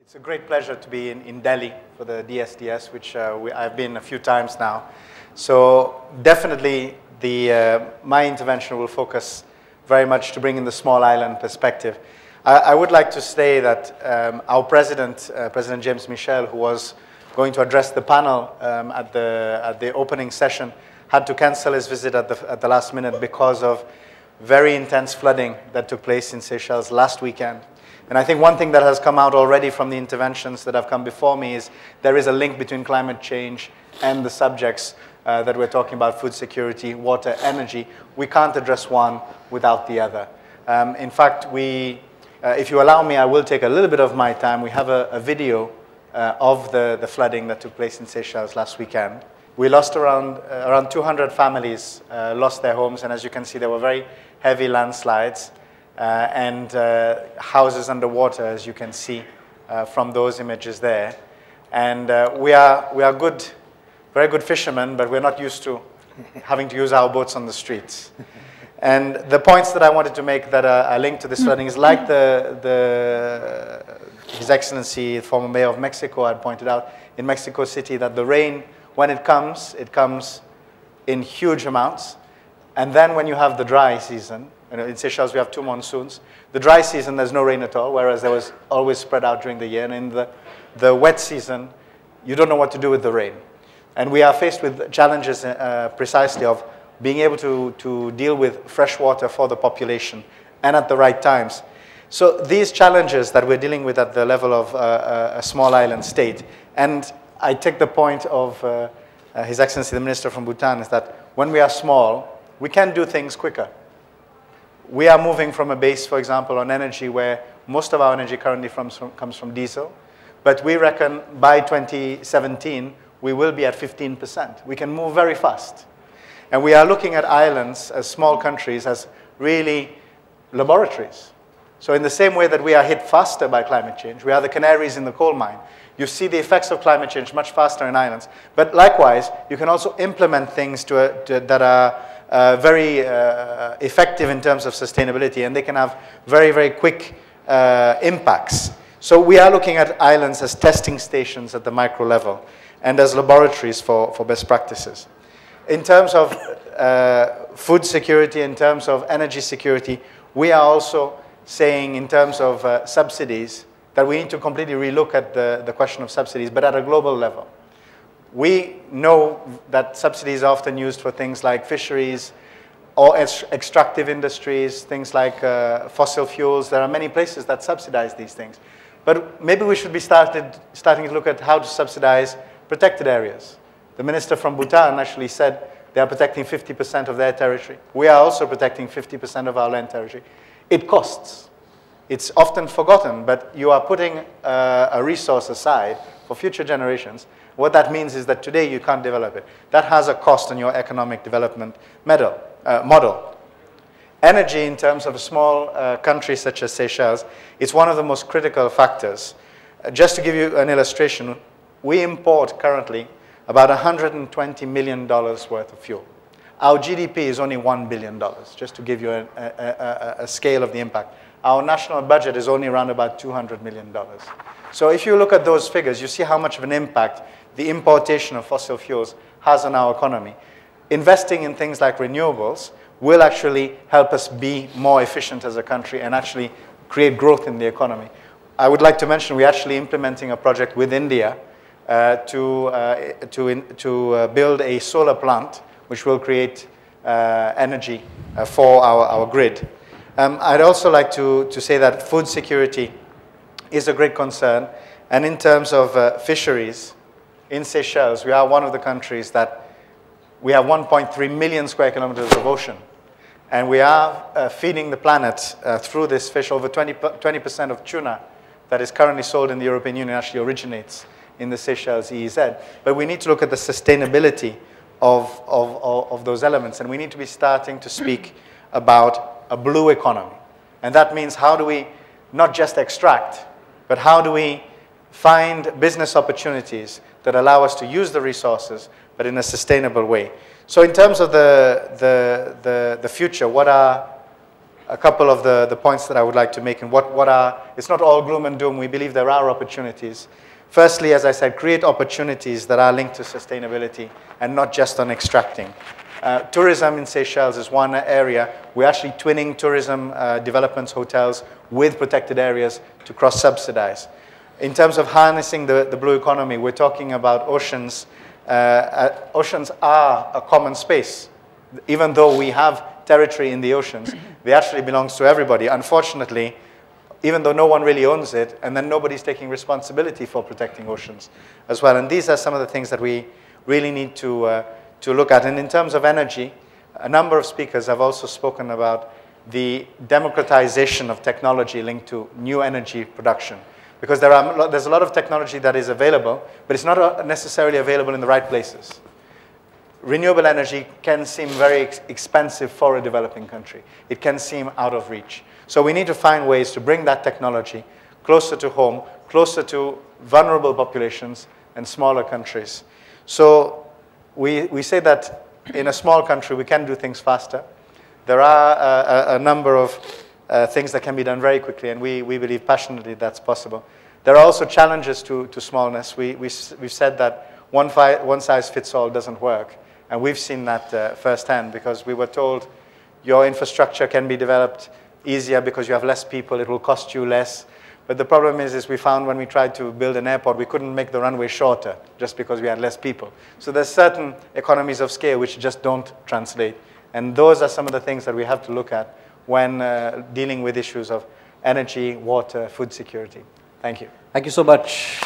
It's a great pleasure to be in Delhi for the DSDS, which I've been a few times now. So definitely my intervention will focus very much to bring in the small island perspective. I would like to say that our president, President James Michel, who was going to address the panel at the opening session, had to cancel his visit at the last minute because of very intense flooding that took place in Seychelles last weekend. And I think one thing that has come out already from the interventions that have come before me is there is a link between climate change and the subjects that we're talking about: food security, water, energy. We can't address one without the other. In fact, if you allow me, I will take a little bit of my time. We have a video of the flooding that took place in Seychelles last weekend. We lost around 200 families, lost their homes, and as you can see, there were very heavy landslides and houses underwater, as you can see from those images there. And we are good, very good fishermen, but we're not used to having to use our boats on the streets. And the points that I wanted to make that are linked to this flooding is like His Excellency, the former mayor of Mexico, had pointed out in Mexico City, that the rain, when it comes in huge amounts. And then when you have the dry season, in Seychelles we have 2 monsoons. The dry season, there's no rain at all, whereas there was always spread out during the year. And in the wet season, you don't know what to do with the rain. And we are faced with challenges precisely of being able to deal with fresh water for the population and at the right times. So these challenges that we're dealing with at the level of a small island state, and I take the point of His Excellency the Minister from Bhutan, is that when we are small, we can do things quicker. We are moving from a base, for example, on energy where most of our energy currently comes from diesel, but we reckon by 2017 we will be at 15%. We can move very fast. And we are looking at islands as small countries as really laboratories. So in the same way that we are hit faster by climate change, we are the canaries in the coal mine. You see the effects of climate change much faster in islands. But likewise, you can also implement things that are very effective in terms of sustainability, and they can have very, very quick impacts. So we are looking at islands as testing stations at the micro level and as laboratories for best practices. In terms of food security, in terms of energy security, we are also saying in terms of subsidies that we need to completely relook at the question of subsidies, but at a global level. We know that subsidies are often used for things like fisheries or extractive industries, things like fossil fuels. There are many places that subsidize these things. But maybe we should be starting to look at how to subsidize protected areas. The minister from Bhutan actually said they are protecting 50% of their territory. We are also protecting 50% of our land territory. It costs. It's often forgotten, but you are putting a resource aside for future generations. What that means is that today you can't develop it. That has a cost on your economic development model. Energy, in terms of a small country such as Seychelles, is one of the most critical factors. Just to give you an illustration, we import currently about $120 million worth of fuel. Our GDP is only $1 billion, just to give you a scale of the impact. Our national budget is only around about $200 million. So if you look at those figures, you see how much of an impact the importation of fossil fuels has on our economy. Investing in things like renewables will actually help us be more efficient as a country and actually create growth in the economy. I would like to mention we're actually implementing a project with India to build a solar plant which will create energy for our grid. I'd also like to say that food security is a great concern. And in terms of fisheries, in Seychelles, we are one of the countries that we have 1.3 million square kilometers of ocean. And we are feeding the planet through this fish. Over 20% of tuna that is currently sold in the European Union actually originates in the Seychelles EEZ. But we need to look at the sustainability of those elements. And we need to be starting to speak about a blue economy. And that means how do we not just extract, but how do we find business opportunities that allow us to use the resources, but in a sustainable way. So in terms of the future, what are a couple of the points that I would like to make, and it's not all gloom and doom. We believe there are opportunities. Firstly, as I said, create opportunities that are linked to sustainability and not just on extracting. Tourism in Seychelles is one area. We're actually twinning tourism developments, hotels with protected areas to cross-subsidize. In terms of harnessing the blue economy, we're talking about oceans. Oceans are a common space. Even though we have territory in the oceans, they actually belongs to everybody. Unfortunately, even though no one really owns it, and then nobody's taking responsibility for protecting oceans as well. And these are some of the things that we really need to look at. And in terms of energy, a number of speakers have also spoken about the democratization of technology linked to new energy production. Because there's a lot of technology that is available, but it's not necessarily available in the right places. Renewable energy can seem very expensive for a developing country. It can seem out of reach. So we need to find ways to bring that technology closer to home, closer to vulnerable populations and smaller countries. So we say that in a small country we can do things faster. There are a number of things that can be done very quickly, and we believe passionately that's possible. There are also challenges to smallness. We've said that one size fits all doesn't work, and we've seen that firsthand, because we were told your infrastructure can be developed easier because you have less people, it will cost you less. But the problem is we found when we tried to build an airport, we couldn't make the runway shorter just because we had less people. So there's certain economies of scale which just don't translate. And those are some of the things that we have to look at when dealing with issues of energy, water, food security. Thank you. Thank you so much.